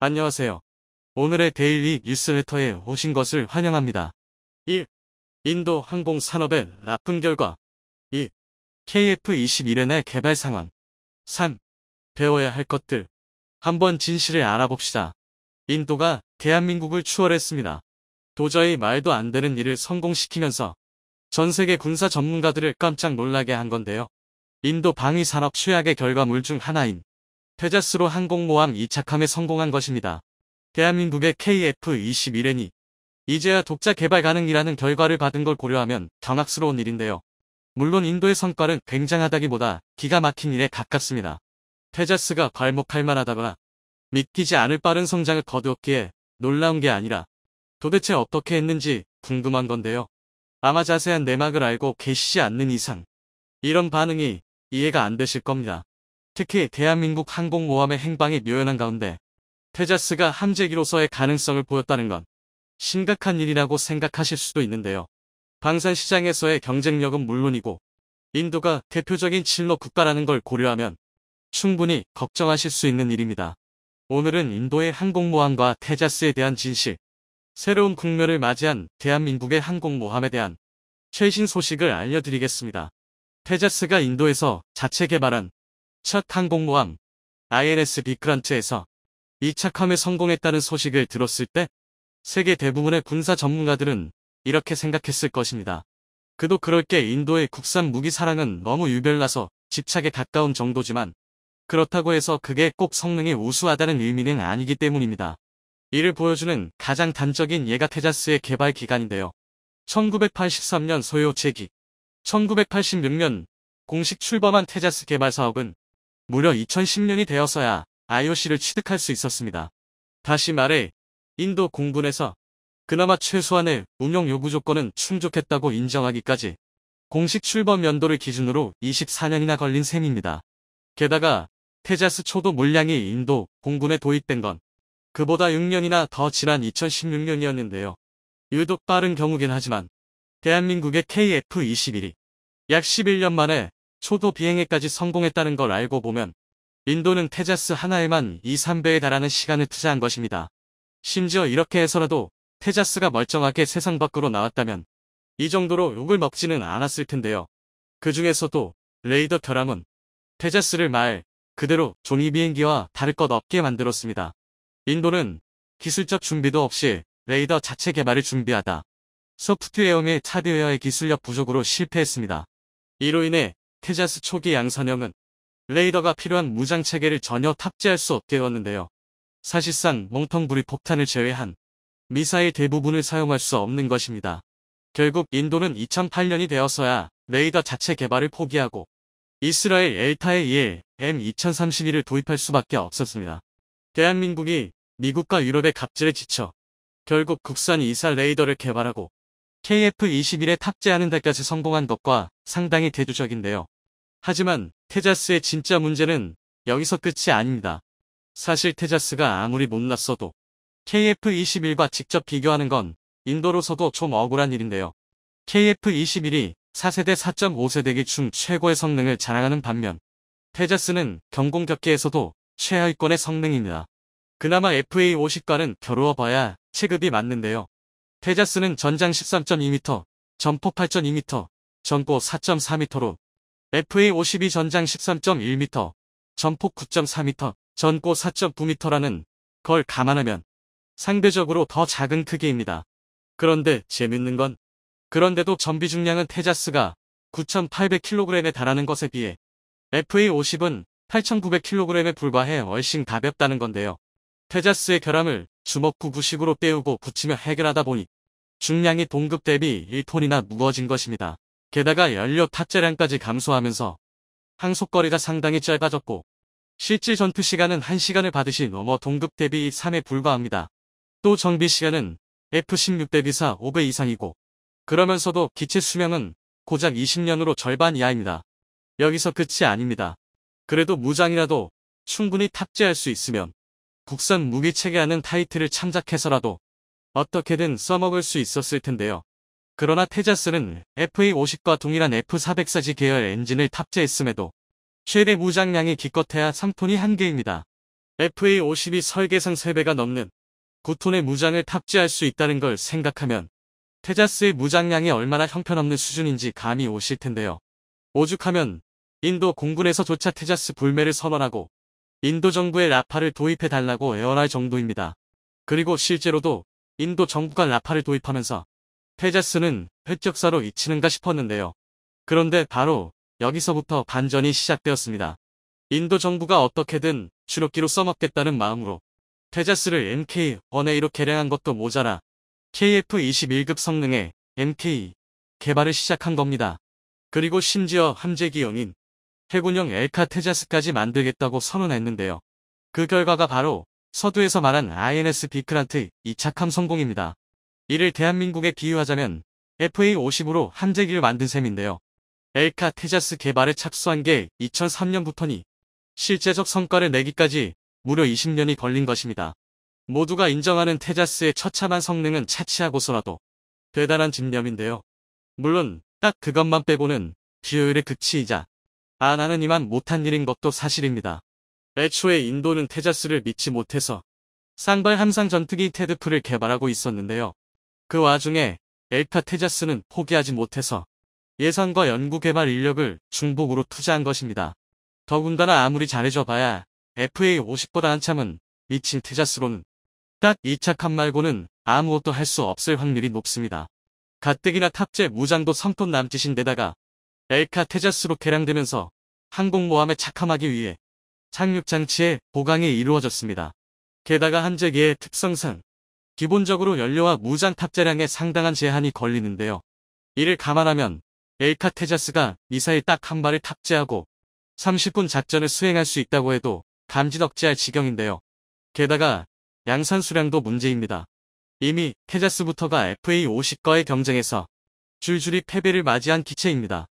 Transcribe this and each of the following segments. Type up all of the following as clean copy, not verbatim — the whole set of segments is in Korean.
안녕하세요. 오늘의 데일리 뉴스레터에 오신 것을 환영합니다. 1. 인도 항공 산업의 나쁜 결과. 2. KF-21의 개발 상황. 3. 배워야 할 것들. 한번 진실을 알아봅시다. 인도가 대한민국을 추월했습니다. 도저히 말도 안 되는 일을 성공시키면서 전 세계 군사 전문가들을 깜짝 놀라게 한 건데요. 인도 방위 산업 최악의 결과물 중 하나인 페자스로 항공모함 이착함에 성공한 것입니다. 대한민국의 KF-21N이 이제야 독자 개발 가능이라는 결과를 받은 걸 고려하면 경악스러운 일인데요. 물론 인도의 성과는 굉장하다기보다 기가 막힌 일에 가깝습니다. 페자스가 괄목할 만하다거나 믿기지 않을 빠른 성장을 거두었기에 놀라운 게 아니라 도대체 어떻게 했는지 궁금한 건데요. 아마 자세한 내막을 알고 계시지 않는 이상 이런 반응이 이해가 안 되실 겁니다. 특히 대한민국 항공모함의 행방이 묘연한 가운데 페자스가 함재기로서의 가능성을 보였다는 건 심각한 일이라고 생각하실 수도 있는데요. 방산시장에서의 경쟁력은 물론이고 인도가 대표적인 진로 국가라는 걸 고려하면 충분히 걱정하실 수 있는 일입니다. 오늘은 인도의 항공모함과 테자스에 대한 진실, 새로운 국면을 맞이한 대한민국의 항공모함에 대한 최신 소식을 알려드리겠습니다. 테자스가 인도에서 자체 개발한 첫 항공모함 INS 비크란트에서 이착함에 성공했다는 소식을 들었을 때 세계 대부분의 군사 전문가들은 이렇게 생각했을 것입니다. 그도 그럴 게 인도의 국산 무기 사랑은 너무 유별나서 집착에 가까운 정도지만 그렇다고 해서 그게 꼭 성능이 우수하다는 의미는 아니기 때문입니다. 이를 보여주는 가장 단적인 예가 테자스의 개발 기간인데요. 1983년 소요 제기, 1986년 공식 출범한 테자스 개발 사업은 무려 2010년이 되어서야 IOC를 취득할 수 있었습니다. 다시 말해 인도 공군에서 그나마 최소한의 운용 요구 조건은 충족했다고 인정하기까지 공식 출범 연도를 기준으로 24년이나 걸린 셈입니다. 게다가 테자스 초도 물량이 인도 공군에 도입된 건 그보다 6년이나 더 지난 2016년이었는데요. 유독 빠른 경우긴 하지만 대한민국의 KF-21이 약 11년 만에 초도 비행에까지 성공했다는 걸 알고 보면 인도는 테자스 하나에만 2, 3배에 달하는 시간을 투자한 것입니다. 심지어 이렇게 해서라도 테자스가 멀쩡하게 세상 밖으로 나왔다면 이 정도로 욕을 먹지는 않았을 텐데요. 그 중에서도 레이더 결함은 테자스를 말 그대로 종이 비행기와 다를 것 없게 만들었습니다. 인도는 기술적 준비도 없이 레이더 자체 개발을 준비하다 소프트웨어 및 하드웨어의 기술력 부족으로 실패했습니다. 이로 인해 테자스 초기 양산형은 레이더가 필요한 무장 체계를 전혀 탑재할 수 없게 되었는데요. 사실상 몽텅구리 폭탄을 제외한 미사일 대부분을 사용할 수 없는 것입니다. 결국 인도는 2008년이 되어서야 레이더 자체 개발을 포기하고 이스라엘 엘타에 의해 M2031을 도입할 수밖에 없었습니다. 대한민국이 미국과 유럽의 갑질에 지쳐 결국 국산 이사 레이더를 개발하고 KF-21에 탑재하는 데까지 성공한 것과 상당히 대조적인데요. 하지만 테자스의 진짜 문제는 여기서 끝이 아닙니다. 사실 테자스가 아무리 못났어도 KF-21과 직접 비교하는 건 인도로서도 좀 억울한 일인데요. KF-21이 4세대 4.5세대기 중 최고의 성능을 자랑하는 반면 테자스는 경공격계에서도 최하위권의 성능입니다. 그나마 FA-50과는 겨루어봐야 체급이 맞는데요. 테자스는 전장 13.2m, 전폭 8.2m, 전고 4.4m로 FA-52 전장 13.1m, 전폭 9.4m, 전고 4.9m라는 걸 감안하면 상대적으로 더 작은 크기입니다. 그런데 재밌는 건 그런데도 전비 중량은 테자스가 9,800kg에 달하는 것에 비해 FA-50은 8,900kg에 불과해 훨씬 가볍다는 건데요. 테자스의 결함을 주먹구 구식으로 때우고 붙이며 해결하다 보니 중량이 동급 대비 1톤이나 무거워진 것입니다. 게다가 연료 탑재량까지 감소하면서 항속거리가 상당히 짧아졌고 실질 전투 시간은 1시간을 받으시 넘어 동급 대비 3에 불과합니다. 또 정비 시간은 F-16 대비 4, 5배 이상이고 그러면서도 기체 수명은 고작 20년으로 절반 이하입니다. 여기서 끝이 아닙니다. 그래도 무장이라도 충분히 탑재할 수 있으면 국산 무기체계하는 타이틀을 참작해서라도 어떻게든 써먹을 수 있었을 텐데요. 그러나 테자스는 FA-50과 동일한 F-404G 계열 엔진을 탑재했음에도 최대 무장량이 기껏해야 3톤이 한계입니다. FA-50이 설계상 3배가 넘는 9톤의 무장을 탑재할 수 있다는 걸 생각하면 테자스의 무장량이 얼마나 형편없는 수준인지 감이 오실 텐데요. 오죽하면 인도 공군에서조차 테자스 불매를 선언하고 인도 정부에 라파를 도입해달라고 애원할 정도입니다. 그리고 실제로도 인도 정부가 라파를 도입하면서 테자스는 획격사로 잊히는가 싶었는데요. 그런데 바로 여기서부터 반전이 시작되었습니다. 인도 정부가 어떻게든 주력기로 써먹겠다는 마음으로 테자스를 MK-1A로 개량한 것도 모자라 KF-21급 성능의 MK 개발을 시작한 겁니다. 그리고 심지어 함재기형인 해군용 엘카 테자스까지 만들겠다고 선언했는데요. 그 결과가 바로 서두에서 말한 INS 비크란트 2차 성공입니다. 이를 대한민국에 비유하자면 FA-50으로 함재기를 만든 셈인데요. 엘카 테자스 개발에 착수한 게 2003년부터니 실제적 성과를 내기까지 무려 20년이 걸린 것입니다. 모두가 인정하는 테자스의 처참한 성능은 차치하고서라도 대단한 집념인데요. 물론 딱 그것만 빼고는 비효율의 극치이자 나는 이만 못한 일인 것도 사실입니다. 애초에 인도는 테자스를 믿지 못해서 쌍발 함상 전투기 테드프를 개발하고 있었는데요. 그 와중에 엘카 테자스는 포기하지 못해서 예산과 연구개발 인력을 중복으로 투자한 것입니다. 더군다나 아무리 잘해줘봐야 FA-50보다 한참은 미친 테자스로는 딱 2차 칸 말고는 아무것도 할 수 없을 확률이 높습니다. 가뜩이나 탑재 무장도 3톤 남짓인데다가 엘카 테자스로 개량되면서 항공모함에 착함하기 위해 착륙장치의 보강이 이루어졌습니다. 게다가 함재기의 특성상 기본적으로 연료와 무장 탑재량에 상당한 제한이 걸리는데요. 이를 감안하면 엘카 테자스가 미사일 딱 한 발을 탑재하고 30분 작전을 수행할 수 있다고 해도 감지덕지할 지경인데요. 게다가 양산 수량도 문제입니다. 이미 테자스부터가 FA-50과의 경쟁에서 줄줄이 패배를 맞이한 기체입니다.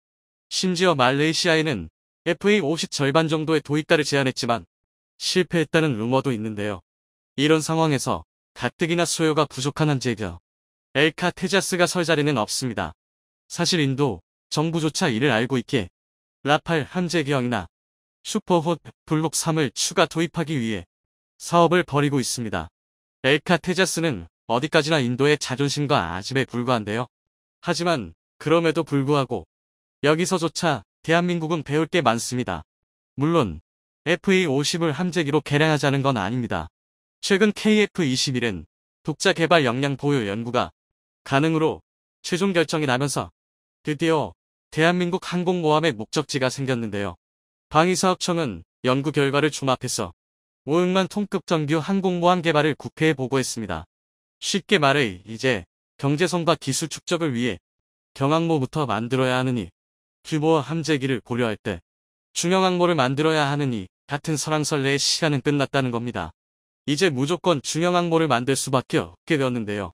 심지어 말레이시아에는 FA-50 절반 정도의 도입가를 제안했지만 실패했다는 루머도 있는데요. 이런 상황에서 가뜩이나 소요가 부족한 함재기여 엘카 테자스가 설 자리는 없습니다. 사실 인도 정부조차 이를 알고 있기에 라팔 함재기형이나 슈퍼폿 블록 3을 추가 도입하기 위해 사업을 벌이고 있습니다. 엘카 테자스는 어디까지나 인도의 자존심과 아집에 불과한데요. 하지만 그럼에도 불구하고 여기서조차 대한민국은 배울 게 많습니다. 물론 FA-50을 함재기로 개량하자는 건 아닙니다. 최근 KF-21은 독자 개발 역량 보유 연구가 가능으로 최종 결정이 나면서 드디어 대한민국 항공모함의 목적지가 생겼는데요. 방위사업청은 연구 결과를 종합해서 500만 톤급 정규 항공모함 개발을 국회에 보고했습니다. 쉽게 말해 이제 경제성과 기술 축적을 위해 경항모부터 만들어야 하느니 규모와 함재기를 고려할 때 중형항모를 만들어야 하느니 같은 설왕설래의 시간은 끝났다는 겁니다. 이제 무조건 중형항모를 만들 수밖에 없게 되었는데요.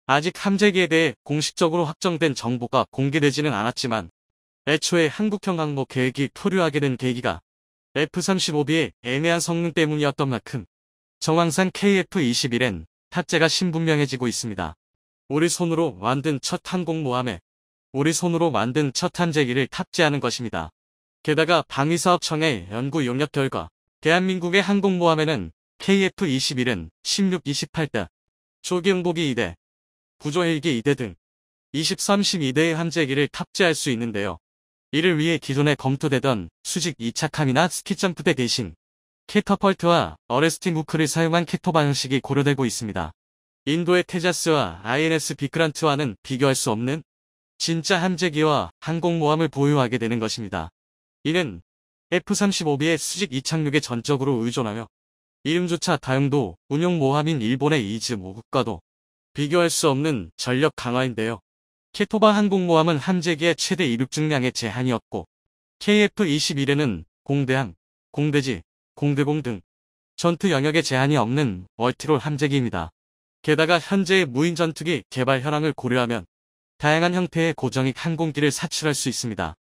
아직 함재기에 대해 공식적으로 확정된 정보가 공개되지는 않았지만 애초에 한국형 항모 계획이 표류하게 된 계기가 F-35B의 애매한 성능 때문이었던 만큼 정황상 KF-21엔 탑재가 신분명해지고 있습니다. 우리 손으로 만든 첫 항공모함에 우리 손으로 만든 첫 함재기를 탑재하는 것입니다. 게다가 방위사업청의 연구 용역 결과 대한민국의 항공모함에는 KF-21은 16-28대, 조기응복이 2대, 구조헬기 2대 등 20-32대의 함재기를 탑재할 수 있는데요. 이를 위해 기존에 검토되던 수직 2차함이나 스키점프대 대신 캐터펄트와 어레스팅 후크를 사용한 캐터 방식이 고려되고 있습니다. 인도의 테자스와 INS 비크란트와는 비교할 수 없는 진짜 함재기와 항공모함을 보유하게 되는 것입니다. 이는 F-35B의 수직 이착륙에 전적으로 의존하며 이름조차 다용도 운용모함인 일본의 이즈 모국과도 비교할 수 없는 전력 강화인데요. 캐토바 항공모함은 함재기의 최대 이륙 중량에 제한이 없고 KF-21에는 공대항, 공대지, 공대공 등 전투 영역에 제한이 없는 멀티롤 함재기입니다. 게다가 현재의 무인 전투기 개발 현황을 고려하면 다양한 형태의 고정익 항공기를 사출할 수 있습니다.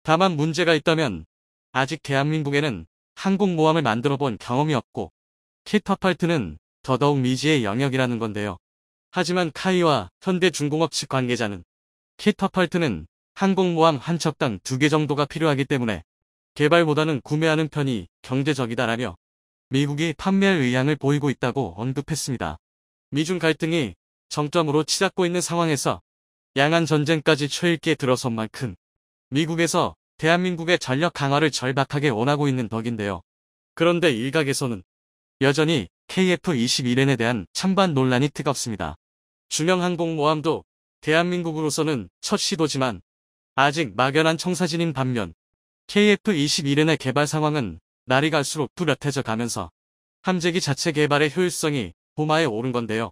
다만 문제가 있다면 아직 대한민국에는 항공모함을 만들어 본 경험이 없고 캐터펄트는 더더욱 미지의 영역이라는 건데요. 하지만 카이와 현대중공업 측 관계자는 캐터펄트는 항공모함 한 척당 2개 정도가 필요하기 때문에 개발보다는 구매하는 편이 경제적이다라며 미국이 판매할 의향을 보이고 있다고 언급했습니다. 미중 갈등이 정점으로 치닫고 있는 상황에서 양안 전쟁까지 초읽기에 들어선 만큼 미국에서 대한민국의 전력 강화를 절박하게 원하고 있는 덕인데요. 그런데 일각에서는 여전히 KF-21N에 대한 찬반 논란이 뜨겁습니다. 중형항공모함도 대한민국으로서는 첫 시도지만 아직 막연한 청사진인 반면 KF-21N의 개발 상황은 날이 갈수록 뚜렷해져 가면서 함재기 자체 개발의 효율성이 도마에 오른 건데요.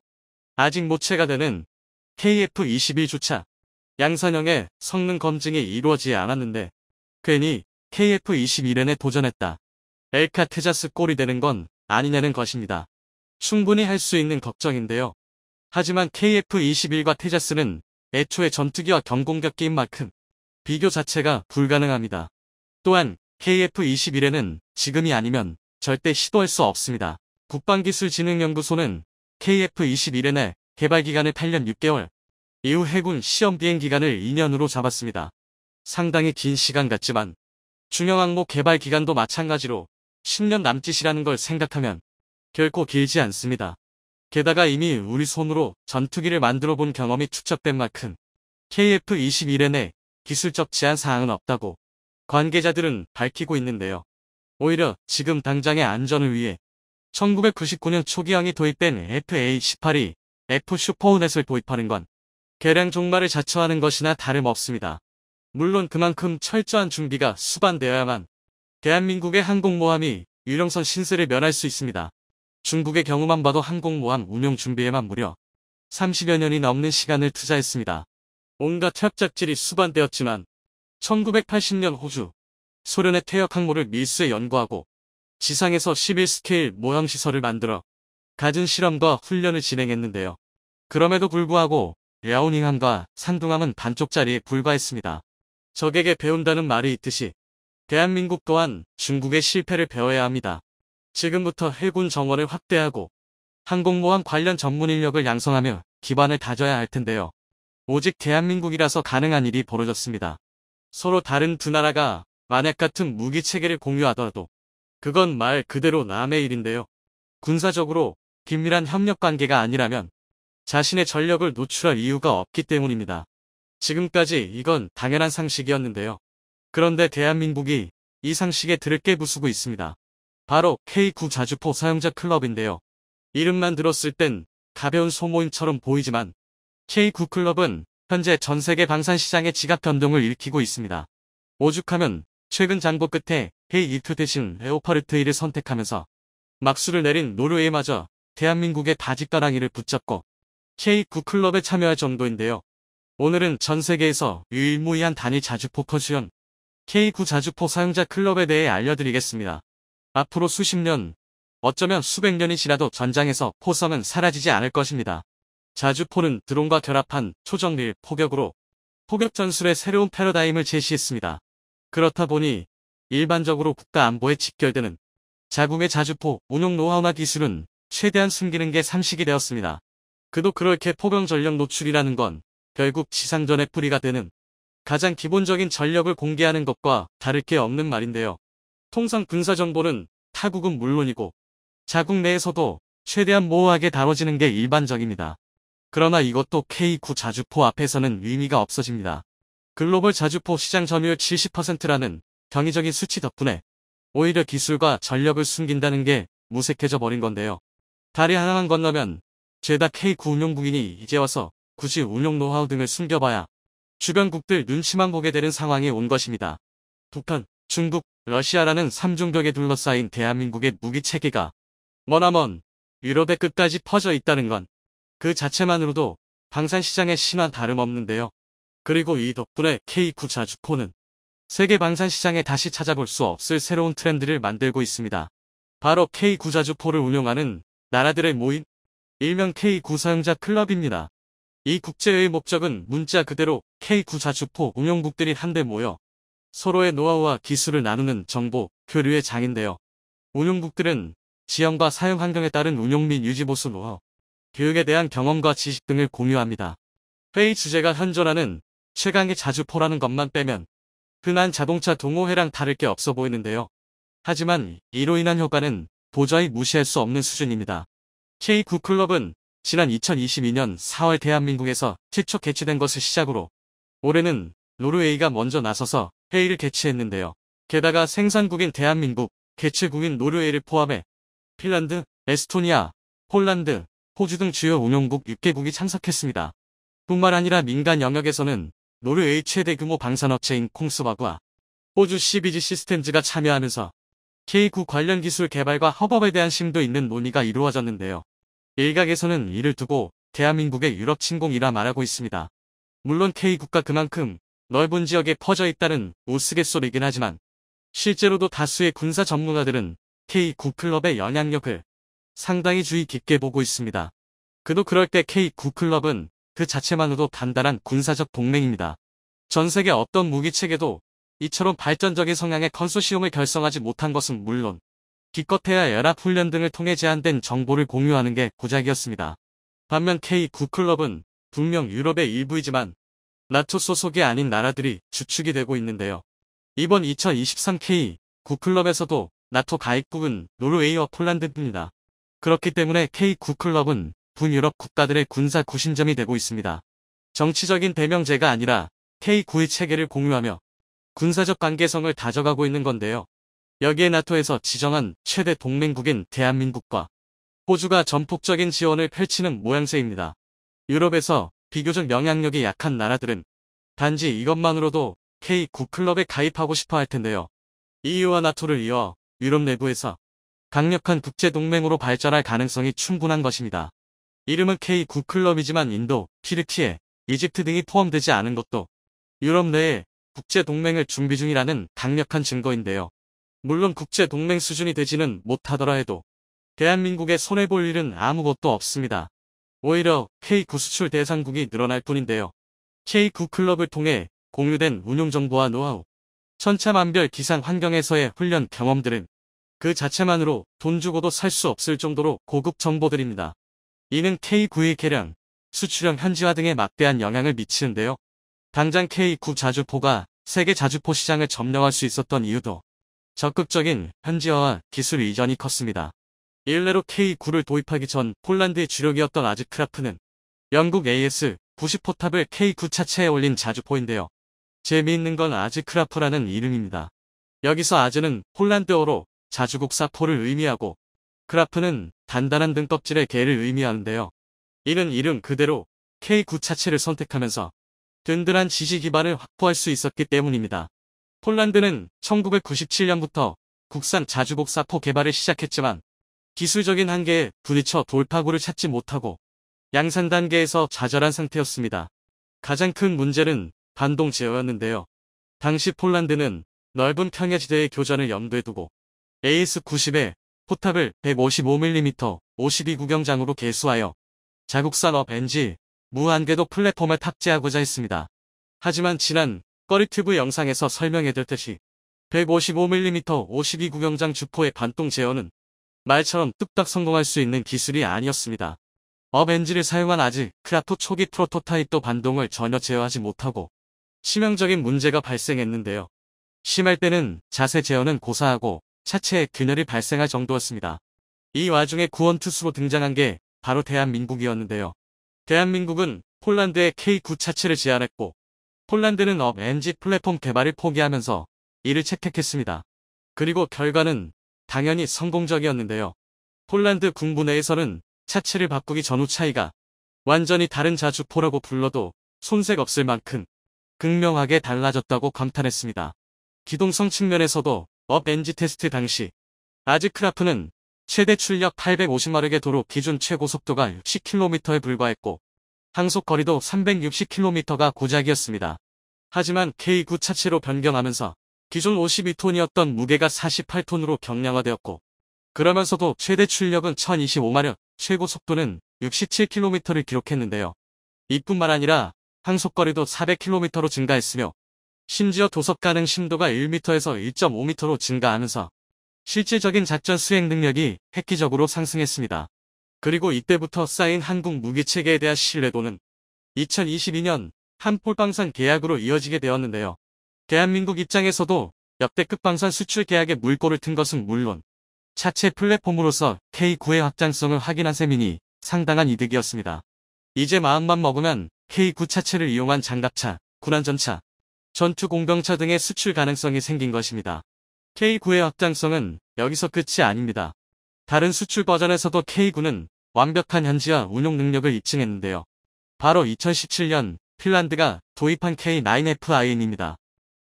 아직 모체가 되는 KF-21조차 양산형의 성능 검증이 이루어지지 않았는데 괜히 KF-21N에 도전했다. 엘카 테자스 꼴이 되는 건 아니냐는 것입니다. 충분히 할 수 있는 걱정인데요. 하지만 KF-21과 테자스는 애초에 전투기와 경공격기인 만큼 비교 자체가 불가능합니다. 또한 KF-21에는 지금이 아니면 절대 시도할 수 없습니다. 국방기술진흥연구소는 KF-21의 개발 기간을 8년 6개월, 이후 해군 시험 비행 기간을 2년으로 잡았습니다. 상당히 긴 시간 같지만 중형항모 개발 기간도 마찬가지로 10년 남짓이라는 걸 생각하면 결코 길지 않습니다. 게다가 이미 우리 손으로 전투기를 만들어 본 경험이 축적된 만큼 KF-21N에 기술적 제한 사항은 없다고 관계자들은 밝히고 있는데요. 오히려 지금 당장의 안전을 위해 1999년 초기형이 도입된 FA-18이 F-슈퍼호넷을 도입하는 건 개량 종말을 자처하는 것이나 다름없습니다. 물론 그만큼 철저한 준비가 수반되어야만 대한민국의 항공모함이 유령선 신세를 면할 수 있습니다. 중국의 경우만 봐도 항공모함 운용 준비에만 무려 30여 년이 넘는 시간을 투자했습니다. 온갖 협작질이 수반되었지만 1980년 호주, 소련의 퇴역 항모를 밀수해 연구하고 지상에서 11스케일 모형 시설을 만들어 갖은 실험과 훈련을 진행했는데요. 그럼에도 불구하고 랴오닝함과 산둥함은 반쪽짜리에 불과했습니다. 적에게 배운다는 말이 있듯이 대한민국 또한 중국의 실패를 배워야 합니다. 지금부터 해군 정원을 확대하고 항공모함 관련 전문 인력을 양성하며 기반을 다져야 할 텐데요. 오직 대한민국이라서 가능한 일이 벌어졌습니다. 서로 다른 두 나라가 만약 같은 무기 체계를 공유하더라도 그건 말 그대로 남의 일인데요. 군사적으로 긴밀한 협력 관계가 아니라면 자신의 전력을 노출할 이유가 없기 때문입니다. 지금까지 이건 당연한 상식이었는데요. 그런데 대한민국이 이 상식에 들을 깨부수고 있습니다. 바로 K9 자주포 사용자 클럽인데요. 이름만 들었을 땐 가벼운 소모임처럼 보이지만 K9 클럽은 현재 전 세계 방산 시장의 지각 변동을 일으키고 있습니다. 오죽하면 최근 장고 끝에 K2 대신 레오파르트 1을 선택하면서 막수를 내린 노르웨이마저 대한민국의 바짓가랑이를 붙잡고 K9 클럽에 참여할 정도인데요. 오늘은 전 세계에서 유일무이한 단일 자주포 커수연 K9 자주포 사용자 클럽에 대해 알려드리겠습니다. 앞으로 수십 년, 어쩌면 수백 년이 지나도 전장에서 포성은 사라지지 않을 것입니다. 자주포는 드론과 결합한 초정밀 포격으로 포격 전술의 새로운 패러다임을 제시했습니다. 그렇다 보니 일반적으로 국가 안보에 직결되는 자국의 자주포 운용 노하우나 기술은 최대한 숨기는 게 상식이 되었습니다. 그도 그렇게 포병 전력 노출이라는 건 결국 지상전의 뿌리가 되는 가장 기본적인 전력을 공개하는 것과 다를 게 없는 말인데요. 통상 군사정보는 타국은 물론이고 자국 내에서도 최대한 모호하게 다뤄지는 게 일반적입니다. 그러나 이것도 K9 자주포 앞에서는 의미가 없어집니다. 글로벌 자주포 시장 점유율 70%라는 경이적인 수치 덕분에 오히려 기술과 전력을 숨긴다는 게 무색해져 버린 건데요. 다리 하나만 건너면 죄다 K9 운용국인이 이제 와서 굳이 운용 노하우 등을 숨겨봐야 주변국들 눈치만 보게 되는 상황이 온 것입니다. 북한, 중국, 러시아라는 삼중벽에 둘러싸인 대한민국의 무기체계가 머나먼 유럽의 끝까지 퍼져 있다는 건 그 자체만으로도 방산시장의 신화 다름없는데요. 그리고 이 덕분에 K9 자주포는 세계 방산시장에 다시 찾아볼 수 없을 새로운 트렌드를 만들고 있습니다. 바로 K9 자주포를 운용하는 나라들의 모임, 일명 K9 사용자 클럽입니다. 이 국제회의 목적은 문자 그대로 K9 자주포 운용국들이 한데 모여 서로의 노하우와 기술을 나누는 정보 교류의 장인데요. 운용국들은 지형과 사용 환경에 따른 운용 및 유지 보수 노하우, 교육에 대한 경험과 지식 등을 공유합니다. 회의 주제가 현존하는 최강의 자주포라는 것만 빼면 흔한 자동차 동호회랑 다를 게 없어 보이는데요. 하지만 이로 인한 효과는 도저히 무시할 수 없는 수준입니다. K9 클럽은 지난 2022년 4월 대한민국에서 최초 개최된 것을 시작으로 올해는 노르웨이가 먼저 나서서 회의를 개최했는데요. 게다가 생산국인 대한민국, 개최국인 노르웨이를 포함해 핀란드, 에스토니아, 폴란드, 호주 등 주요 운용국 6개국이 참석했습니다. 뿐만 아니라 민간 영역에서는 노르웨이 최대 규모 방산업체인 콩스바그와 호주 CBG 시스템즈가 참여하면서 K9 관련 기술 개발과 협업에 대한 심도 있는 논의가 이루어졌는데요. 일각에서는 이를 두고 대한민국의 유럽 침공이라 말하고 있습니다. 물론 K9가 그만큼 넓은 지역에 퍼져 있다는 우스갯소리이긴 하지만 실제로도 다수의 군사 전문가들은 K9 클럽의 영향력을 상당히 주의 깊게 보고 있습니다. 그도 그럴 때 K9 클럽은 그 자체만으로도 단단한 군사적 동맹입니다. 전 세계 어떤 무기체계도 이처럼 발전적인 성향의 컨소시엄을 결성하지 못한 것은 물론 기껏해야 연합훈련 등을 통해 제한된 정보를 공유하는 게 고작이었습니다. 반면 K9 클럽은 분명 유럽의 일부이지만 나토 소속이 아닌 나라들이 주축이 되고 있는데요. 이번 2023 K9 클럽에서도 나토 가입국은 노르웨이와 폴란드입니다. 그렇기 때문에 K9 클럽은 북유럽 국가들의 군사 구심점이 되고 있습니다. 정치적인 대명제가 아니라 K9의 체계를 공유하며 군사적 관계성을 다져가고 있는 건데요. 여기에 나토에서 지정한 최대 동맹국인 대한민국과 호주가 전폭적인 지원을 펼치는 모양새입니다. 유럽에서 비교적 영향력이 약한 나라들은 단지 이것만으로도 K9 클럽에 가입하고 싶어 할 텐데요. EU와 나토를 이어 유럽 내부에서 강력한 국제동맹으로 발전할 가능성이 충분한 것입니다. 이름은 K9 클럽이지만 인도, 튀르키예, 이집트 등이 포함되지 않은 것도 유럽 내에 국제동맹을 준비 중이라는 강력한 증거인데요. 물론 국제동맹 수준이 되지는 못하더라 해도 대한민국에 손해볼 일은 아무것도 없습니다. 오히려 K9 수출 대상국이 늘어날 뿐인데요. K9 클럽을 통해 공유된 운용정보와 노하우, 천차만별 기상 환경에서의 훈련 경험들은 그 자체만으로 돈 주고도 살 수 없을 정도로 고급 정보들입니다. 이는 K9의 개량, 수출형 현지화 등에 막대한 영향을 미치는데요. 당장 K9 자주포가 세계 자주포 시장을 점령할 수 있었던 이유도 적극적인 현지화와 기술 이전이 컸습니다. 일례로 K9를 도입하기 전 폴란드의 주력이었던 아즈크라프는 영국 AS-90 포탑을 K9 차체에 올린 자주포인데요. 재미있는 건 아즈크라프라는 이름입니다. 여기서 아즈는 폴란드어로 자주국사포를 의미하고 크라프는 단단한 등껍질의 개를 의미하는데요. 이는 이름 그대로 K9 차체를 선택하면서 든든한 지지 기반을 확보할 수 있었기 때문입니다. 폴란드는 1997년부터 국산 자주국사포 개발을 시작했지만 기술적인 한계에 부딪혀 돌파구를 찾지 못하고 양산 단계에서 좌절한 상태였습니다. 가장 큰 문제는 반동 제어였는데요. 당시 폴란드는 넓은 평야지대의 교전을 염두에 두고 AS-90에 포탑을 155mm 52구경장으로 개수하여 자국산 업엔지 무한궤도 플랫폼을 탑재하고자 했습니다. 하지만 지난 꺼리튜브 영상에서 설명해드렸듯이 155mm 52구경장 주포의 반동 제어는 말처럼 뚝딱 성공할 수 있는 기술이 아니었습니다. 업엔지를 사용한 아즈크라프 초기 프로토타입도 반동을 전혀 제어하지 못하고 치명적인 문제가 발생했는데요. 심할 때는 자세 제어는 고사하고 차체에 균열이 발생할 정도였습니다. 이 와중에 구원투수로 등장한 게 바로 대한민국이었는데요. 대한민국은 폴란드의 K9 차체를 제안했고 폴란드는 업엔지 플랫폼 개발을 포기하면서 이를 채택했습니다. 그리고 결과는 당연히 성공적이었는데요. 폴란드 군부 내에서는 차체를 바꾸기 전후 차이가 완전히 다른 자주포라고 불러도 손색 없을 만큼 극명하게 달라졌다고 감탄했습니다. 기동성 측면에서도 업엔지 테스트 당시 아즈크라프는 최대 출력 850마력의 도로 기준 최고 속도가 60km에 불과했고 항속 거리도 360km가 고작이었습니다. 하지만 K9 차체로 변경하면서 기존 52톤이었던 무게가 48톤으로 경량화되었고 그러면서도 최대 출력은 1025마력, 최고 속도는 67km를 기록했는데요. 이뿐만 아니라 항속거리도 400km로 증가했으며 심지어 도석 가능 심도가 1m에서 1.5m로 증가하면서 실질적인 작전 수행 능력이 획기적으로 상승했습니다. 그리고 이때부터 쌓인 한국 무기체계에 대한 신뢰도는 2022년 한폴방산 계약으로 이어지게 되었는데요. 대한민국 입장에서도 역대급 방산 수출 계약에 물꼬를 튼 것은 물론 차체 플랫폼으로서 K9의 확장성을 확인한 셈이니 상당한 이득이었습니다. 이제 마음만 먹으면 K9 차체를 이용한 장갑차, 군안전차, 전투공병차 등의 수출 가능성이 생긴 것입니다. K9의 확장성은 여기서 끝이 아닙니다. 다른 수출 버전에서도 K9는 완벽한 현지화 운용 능력을 입증했는데요. 바로 2017년 핀란드가 도입한 K9FIN입니다.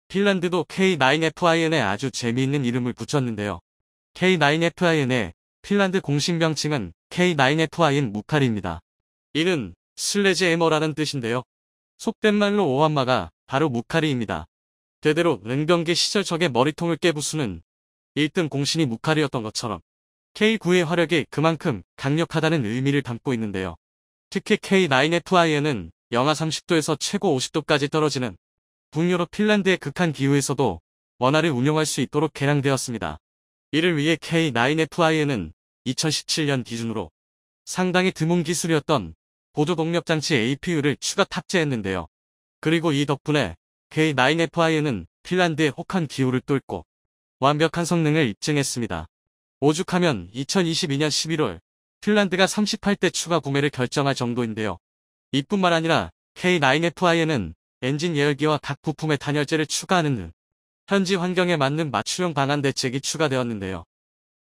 핀란드도 K9FIN에 아주 재미있는 이름을 붙였는데요. K9FIN의 핀란드 공식 명칭은 K9FIN 무카리입니다. 이는 슬래지 해머라는 뜻인데요. 속된 말로 오한마가 바로 무카리입니다. 대대로 냉병기 시절 적의 머리통을 깨부수는 1등 공신이 무카리였던 것처럼 K9의 화력이 그만큼 강력하다는 의미를 담고 있는데요. 특히 K9FIN은 영하 30도에서 최고 50도까지 떨어지는 북유럽 핀란드의 극한 기후에서도 원활히 운용할 수 있도록 개량되었습니다. 이를 위해 K9FIN은 2017년 기준으로 상당히 드문 기술이었던 보조동력장치 APU를 추가 탑재했는데요. 그리고 이 덕분에 K9FIN은 핀란드의 혹한 기후를 뚫고 완벽한 성능을 입증했습니다. 오죽하면 2022년 11월 핀란드가 38대 추가 구매를 결정할 정도인데요. 이뿐만 아니라 K9FIN은 엔진 예열기와 각 부품에 단열재를 추가하는 등 현지 환경에 맞는 맞춤형 방안 대책이 추가되었는데요.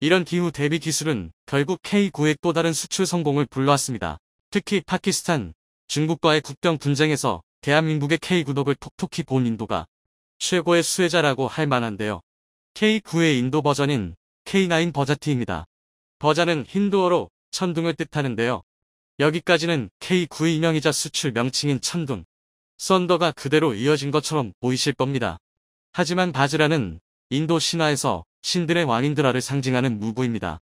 이런 기후 대비 기술은 결국 K9의 또 다른 수출 성공을 불러왔습니다. 특히 파키스탄, 중국과의 국경 분쟁에서 대한민국의 K9 덕을 톡톡히 본 인도가 최고의 수혜자라고 할 만한데요. K9의 인도 버전인 K9 버자티입니다. 버자는 힌두어로 천둥을 뜻하는데요. 여기까지는 K9의 인형이자 수출 명칭인 천둥, 썬더가 그대로 이어진 것처럼 보이실 겁니다. 하지만 바즈라는 인도 신화에서 신들의 왕 인드라를 상징하는 무구입니다.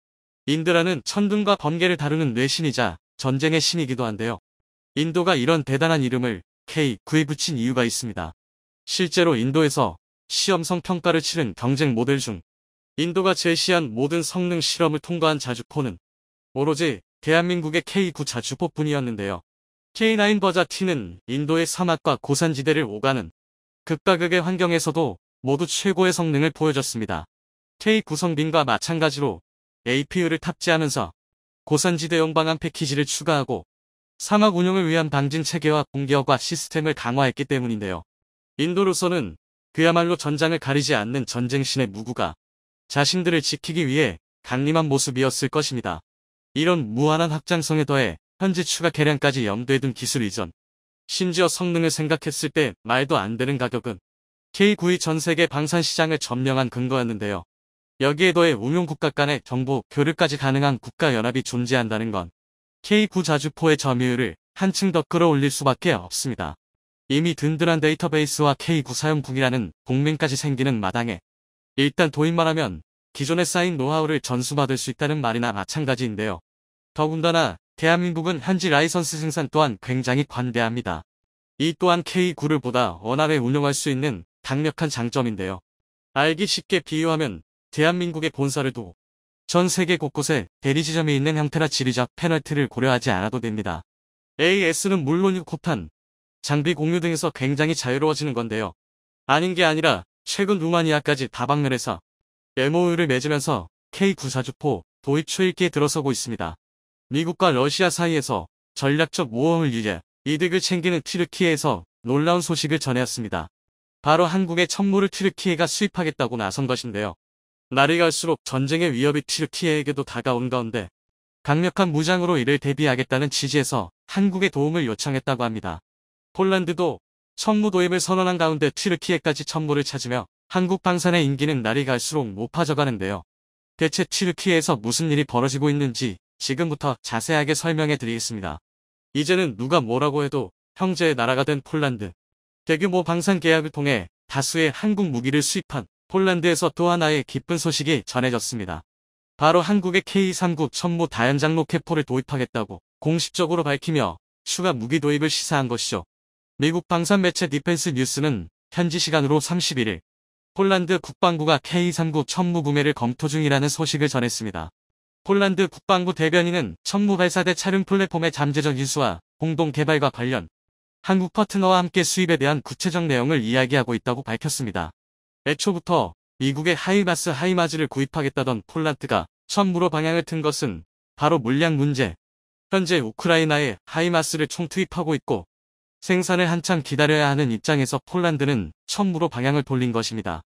인드라는 천둥과 번개를 다루는 뇌신이자 전쟁의 신이기도 한데요. 인도가 이런 대단한 이름을 K9에 붙인 이유가 있습니다. 실제로 인도에서 시험성 평가를 치른 경쟁 모델 중 인도가 제시한 모든 성능 실험을 통과한 자주포는 오로지 대한민국의 K9 자주포뿐이었는데요. K9 버자티는 인도의 사막과 고산지대를 오가는 극과 극의 환경에서도 모두 최고의 성능을 보여줬습니다. K9 성빈과 마찬가지로 APU를 탑재하면서 고산지대용 방안 패키지를 추가하고 사막 운용을 위한 방진 체계와 공기허가 시스템을 강화했기 때문인데요. 인도로서는 그야말로 전장을 가리지 않는 전쟁신의 무구가 자신들을 지키기 위해 강림한 모습이었을 것입니다. 이런 무한한 확장성에 더해 현지 추가 개량까지 염두에 둔 기술 이전, 심지어 성능을 생각했을 때 말도 안 되는 가격은 K9의 전 세계 방산 시장을 점령한 근거였는데요. 여기에 더해 운용 국가 간의 정보 교류까지 가능한 국가연합이 존재한다는 건 K9 자주포의 점유율을 한층 더 끌어올릴 수밖에 없습니다. 이미 든든한 데이터베이스와 K9 사용국이라는 동맹까지 생기는 마당에 일단 도입만 하면 기존에 쌓인 노하우를 전수받을 수 있다는 말이나 마찬가지인데요. 더군다나 대한민국은 현지 라이선스 생산 또한 굉장히 관대합니다. 이 또한 K9를 보다 원활히 운용할 수 있는 강력한 장점인데요. 알기 쉽게 비유하면 대한민국의 본사를 두고 전 세계 곳곳에 대리 지점이 있는 형태라 지리적 페널티를 고려하지 않아도 됩니다. AS는 물론 유코탄, 장비 공유 등에서 굉장히 자유로워지는 건데요. 아닌 게 아니라 최근 루마니아까지 다방면에서 MOU를 맺으면서 K9 자주포 도입 초읽기에 들어서고 있습니다. 미국과 러시아 사이에서 전략적 모험을 위해 이득을 챙기는 튀르키예에서 놀라운 소식을 전해왔습니다. 바로 한국의 천무를 튀르키예가 수입하겠다고 나선 것인데요. 날이 갈수록 전쟁의 위협이 튀르키예에게도 다가온 가운데 강력한 무장으로 이를 대비하겠다는 취지에서 한국의 도움을 요청했다고 합니다. 폴란드도 천무 도입을 선언한 가운데 튀르키예까지 천무를 찾으며 한국 방산의 인기는 날이 갈수록 높아져가는데요. 대체 튀르키예에서 무슨 일이 벌어지고 있는지 지금부터 자세하게 설명해 드리겠습니다. 이제는 누가 뭐라고 해도 형제의 나라가 된 폴란드. 대규모 방산 계약을 통해 다수의 한국 무기를 수입한 폴란드에서 또 하나의 기쁜 소식이 전해졌습니다. 바로 한국의 K39 천무 다연장 로켓포를 도입하겠다고 공식적으로 밝히며 추가 무기 도입을 시사한 것이죠. 미국 방산 매체 디펜스 뉴스는 현지 시간으로 31일 폴란드 국방부가 K39 천무 구매를 검토 중이라는 소식을 전했습니다. 폴란드 국방부 대변인은 천무 발사대 차륜 플랫폼의 잠재적 인수와 공동 개발과 관련 한국 파트너와 함께 수입에 대한 구체적 내용을 이야기하고 있다고 밝혔습니다. 애초부터 미국의 하이마스 하이마즈를 구입하겠다던 폴란드가 천무로 방향을 튼 것은 바로 물량 문제. 현재 우크라이나에 하이마스를 총투입하고 있고 생산을 한참 기다려야 하는 입장에서 폴란드는 천무로 방향을 돌린 것입니다.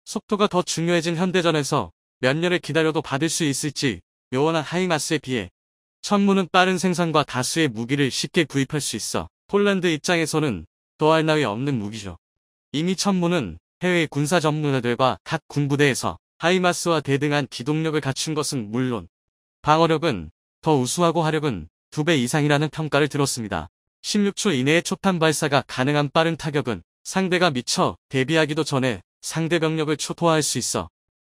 속도가 더 중요해진 현대전에서 몇 년을 기다려도 받을 수 있을지 요원한 하이마스에 비해 천무는 빠른 생산과 다수의 무기를 쉽게 구입할 수 있어 폴란드 입장에서는 더할 나위 없는 무기죠. 이미 천무는 해외 군사 전문가들과 각 군부대에서 하이마스와 대등한 기동력을 갖춘 것은 물론 방어력은 더 우수하고 화력은 2배 이상이라는 평가를 들었습니다. 16초 이내에 초탄 발사가 가능한 빠른 타격은 상대가 미처 대비하기도 전에 상대 병력을 초토화할 수 있어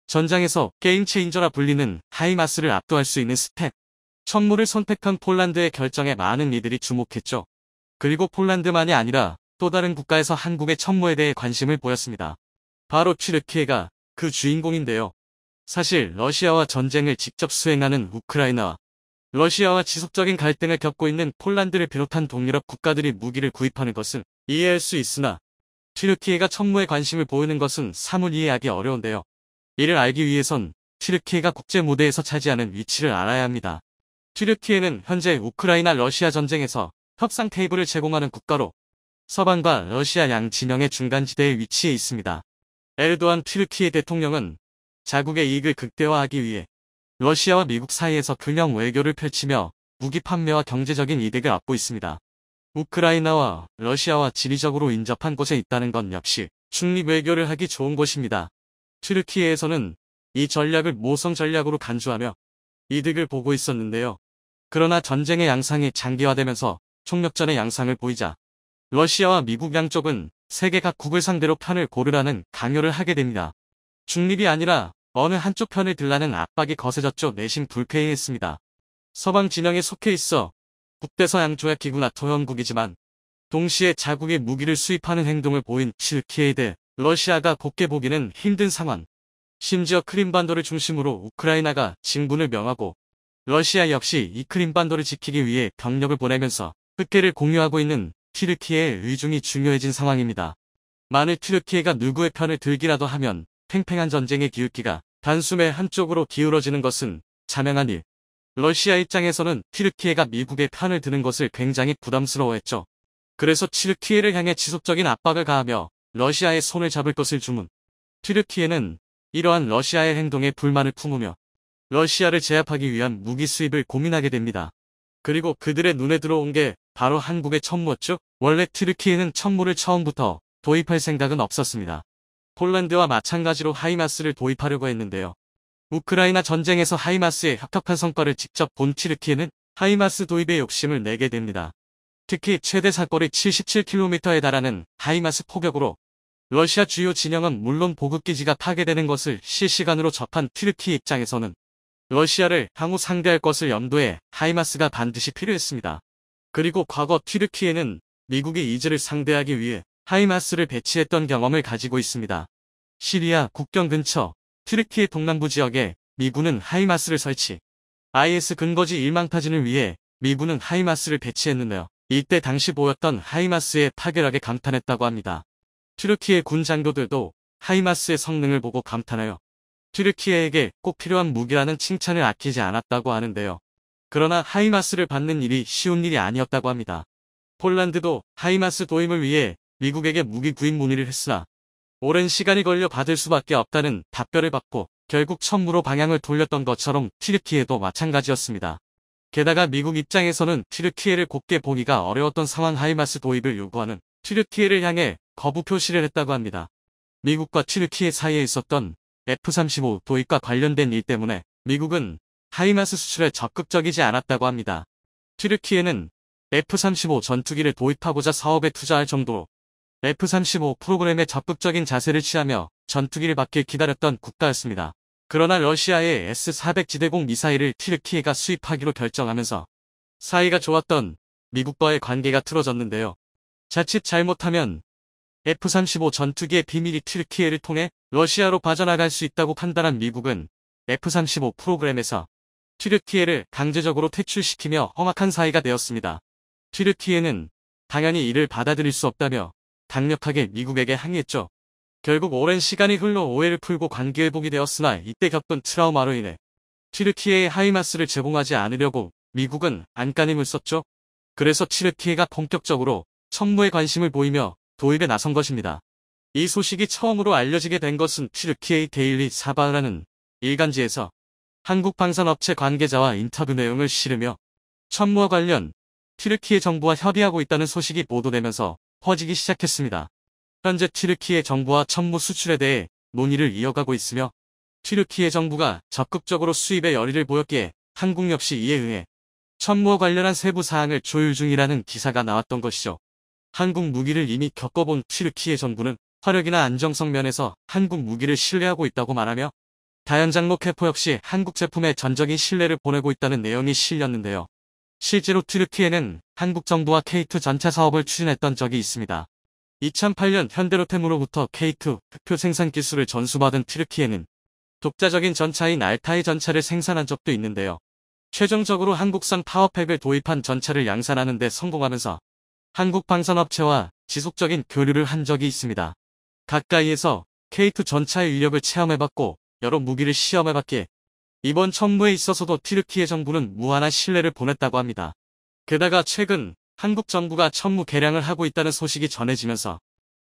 전장에서 게임 체인저라 불리는 하이마스를 압도할 수 있는 스텝. 천무를 선택한 폴란드의 결정에 많은 이들이 주목했죠. 그리고 폴란드만이 아니라 또 다른 국가에서 한국의 천무에 대해 관심을 보였습니다. 바로 튀르키예가 그 주인공인데요. 사실 러시아와 전쟁을 직접 수행하는 우크라이나와 러시아와 지속적인 갈등을 겪고 있는 폴란드를 비롯한 동유럽 국가들이 무기를 구입하는 것은 이해할 수 있으나 튀르키예가 천무에 관심을 보이는 것은 사뭇 이해하기 어려운데요. 이를 알기 위해선 튀르키예가 국제 무대에서 차지하는 위치를 알아야 합니다. 튀르키예는 현재 우크라이나 러시아 전쟁에서 협상 테이블을 제공하는 국가로 서방과 러시아 양 진영의 중간지대에 위치해 있습니다. 에르도안 튀르키예 대통령은 자국의 이익을 극대화하기 위해 러시아와 미국 사이에서 균형 외교를 펼치며 무기 판매와 경제적인 이득을 얻고 있습니다. 우크라이나와 러시아와 지리적으로 인접한 곳에 있다는 건 역시 중립 외교를 하기 좋은 곳입니다. 튀르키예에서는 이 전략을 모성 전략으로 간주하며 이득을 보고 있었는데요. 그러나 전쟁의 양상이 장기화되면서 총력전의 양상을 보이자 러시아와 미국 양쪽은 세계 각국을 상대로 편을 고르라는 강요를 하게 됩니다. 중립이 아니라 어느 한쪽 편을 들라는 압박이 거세졌죠. 내심 불쾌해했습니다. 서방 진영에 속해 있어 북대서양 조약기구 나토 회원국이지만 동시에 자국의 무기를 수입하는 행동을 보인 튀르키예에 대해 러시아가 곱게 보기는 힘든 상황. 심지어 크림반도를 중심으로 우크라이나가 진군을 명하고 러시아 역시 이 크림반도를 지키기 위해 병력을 보내면서 흑해를 공유하고 있는 튀르키예의 의중이 중요해진 상황입니다. 만일 튀르키예가 누구의 편을 들기라도 하면 팽팽한 전쟁의 기울기가 단숨에 한쪽으로 기울어지는 것은 자명한 일. 러시아 입장에서는 튀르키예가 미국의 편을 드는 것을 굉장히 부담스러워했죠. 그래서 튀르키예를 향해 지속적인 압박을 가하며 러시아의 손을 잡을 것을 주문. 튀르키예는 이러한 러시아의 행동에 불만을 품으며 러시아를 제압하기 위한 무기 수입을 고민하게 됩니다. 그리고 그들의 눈에 들어온 게 바로 한국의 천무였죠. 원래 튀르키예는 천무를 처음부터 도입할 생각은 없었습니다. 폴란드와 마찬가지로 하이마스를 도입하려고 했는데요. 우크라이나 전쟁에서 하이마스의 혁혁한 성과를 직접 본 튀르키예는 하이마스 도입에 욕심을 내게 됩니다. 특히 최대 사거리 77km에 달하는 하이마스 포격으로 러시아 주요 진영은 물론 보급기지가 파괴되는 것을 실시간으로 접한 튀르키예 입장에서는 러시아를 향후 상대할 것을 염두에 하이마스가 반드시 필요했습니다. 그리고 과거 튀르키예는 미국의 이즈를 상대하기 위해 하이마스를 배치했던 경험을 가지고 있습니다. 시리아 국경 근처 튀르키예 동남부 지역에 미군은 하이마스를 설치. IS 근거지 일망타진을 위해 미군은 하이마스를 배치했는데요. 이때 당시 보였던 하이마스의 파괴력에 감탄했다고 합니다. 튀르키예 군 장교들도 하이마스의 성능을 보고 감탄하여 튀르키예에게 꼭 필요한 무기라는 칭찬을 아끼지 않았다고 하는데요. 그러나 하이마스를 받는 일이 쉬운 일이 아니었다고 합니다. 폴란드도 하이마스 도입을 위해 미국에게 무기 구입 문의를 했으나 오랜 시간이 걸려 받을 수밖에 없다는 답변을 받고 결국 천무로 방향을 돌렸던 것처럼 튀르키예도 마찬가지였습니다. 게다가 미국 입장에서는 튀르키예를 곱게 보기가 어려웠던 상황 하이마스 도입을 요구하는 튀르키예를 향해 거부 표시를 했다고 합니다. 미국과 튀르키예 사이에 있었던 F-35 도입과 관련된 일 때문에 미국은 하이마스 수출에 적극적이지 않았다고 합니다. 튀르키예는 F-35 전투기를 도입하고자 사업에 투자할 정도로 F-35 프로그램에 적극적인 자세를 취하며 전투기를 받길 기다렸던 국가였습니다. 그러나 러시아의 S-400 지대공 미사일을 튀르키예가 수입하기로 결정하면서 사이가 좋았던 미국과의 관계가 틀어졌는데요. 자칫 잘못하면 F-35 전투기의 비밀이 튀르키예를 통해 러시아로 빠져나갈 수 있다고 판단한 미국은 F-35 프로그램에서 튀르키예를 강제적으로 퇴출시키며 험악한 사이가 되었습니다. 튀르키예는 당연히 이를 받아들일 수 없다며 강력하게 미국에게 항의했죠. 결국 오랜 시간이 흘러 오해를 풀고 관계회복이 되었으나 이때 겪은 트라우마로 인해 튀르키예에 하이마스를 제공하지 않으려고 미국은 안간힘을 썼죠. 그래서 튀르키예가 본격적으로 천무에 관심을 보이며 도입에 나선 것입니다. 이 소식이 처음으로 알려지게 된 것은 튀르키예의 데일리 사바라는 일간지에서 한국 방산업체 관계자와 인터뷰 내용을 실으며 천무와 관련 튀르키예 정부와 협의하고 있다는 소식이 보도되면서 퍼지기 시작했습니다. 현재 튀르키예 정부와 천무 수출에 대해 논의를 이어가고 있으며 튀르키예 정부가 적극적으로 수입에 열의를 보였기에 한국 역시 이에 의해 천무와 관련한 세부 사항을 조율 중이라는 기사가 나왔던 것이죠. 한국 무기를 이미 겪어본 튀르키예 정부는 화력이나 안정성 면에서 한국 무기를 신뢰하고 있다고 말하며 다연장로 캐포 역시 한국 제품에 전적인 신뢰를 보내고 있다는 내용이 실렸는데요. 실제로 튀르키예는 한국 정부와 K2 전차 사업을 추진했던 적이 있습니다. 2008년 현대로템으로부터 K2 흑표 생산 기술을 전수받은 튀르키예는 독자적인 전차인 알타이 전차를 생산한 적도 있는데요. 최종적으로 한국산 파워팩을 도입한 전차를 양산하는 데 성공하면서 한국 방산업체와 지속적인 교류를 한 적이 있습니다. 가까이에서 K2 전차의 위력을 체험해봤고 여러 무기를 시험해봤기에 이번 천무에 있어서도 튀르키예 정부는 무한한 신뢰를 보냈다고 합니다. 게다가 최근 한국 정부가 천무 개량을 하고 있다는 소식이 전해지면서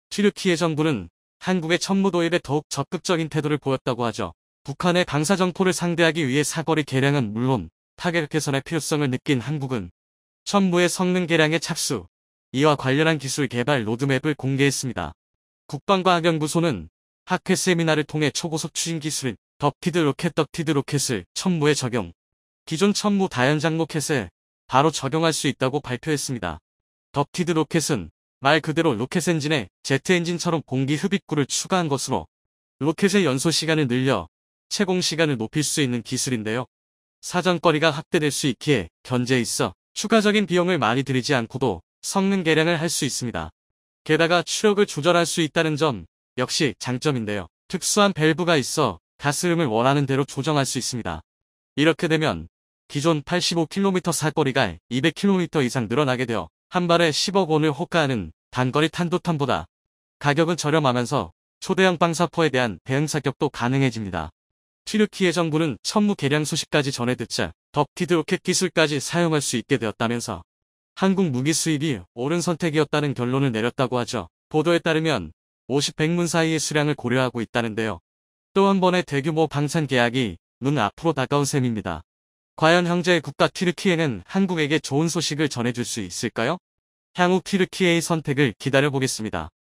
튀르키예 정부는 한국의 천무 도입에 더욱 적극적인 태도를 보였다고 하죠. 북한의 방사정포를 상대하기 위해 사거리 개량은 물론 타격 개선의 필요성을 느낀 한국은 천무의 성능 개량에 착수, 이와 관련한 기술 개발 로드맵을 공개했습니다. 국방과학연구소는 학회 세미나를 통해 초고속 추진 기술인 덕티드 로켓을 천무에 적용, 기존 천무 다연장 로켓에 바로 적용할 수 있다고 발표했습니다. 덕티드 로켓은 말 그대로 로켓 엔진에 제트 엔진처럼 공기 흡입구를 추가한 것으로 로켓의 연소 시간을 늘려 채공 시간을 높일 수 있는 기술인데요. 사정거리가 확대될 수 있기에 견제에 있어 추가적인 비용을 많이 들이지 않고도 성능 개량을 할 수 있습니다. 게다가 추력을 조절할 수 있다는 점 역시 장점인데요. 특수한 밸브가 있어 가스음을 원하는 대로 조정할 수 있습니다. 이렇게 되면 기존 85km 사거리가 200km 이상 늘어나게 되어 한 발에 10억 원을 호가하는 단거리 탄도탄보다 가격은 저렴하면서 초대형 방사포에 대한 대응 사격도 가능해집니다. 튀르키예 정부는 천무 개량 소식까지 전해 듣자 덕티드 로켓 기술까지 사용할 수 있게 되었다면서 한국 무기 수입이 옳은 선택이었다는 결론을 내렸다고 하죠. 보도에 따르면 50-100문 사이의 수량을 고려하고 있다는데요. 또 한 번의 대규모 방산 계약이 눈 앞으로 다가온 셈입니다. 과연 형제의 국가 튀르키예는 한국에게 좋은 소식을 전해줄 수 있을까요? 향후 튀르키예의 선택을 기다려보겠습니다.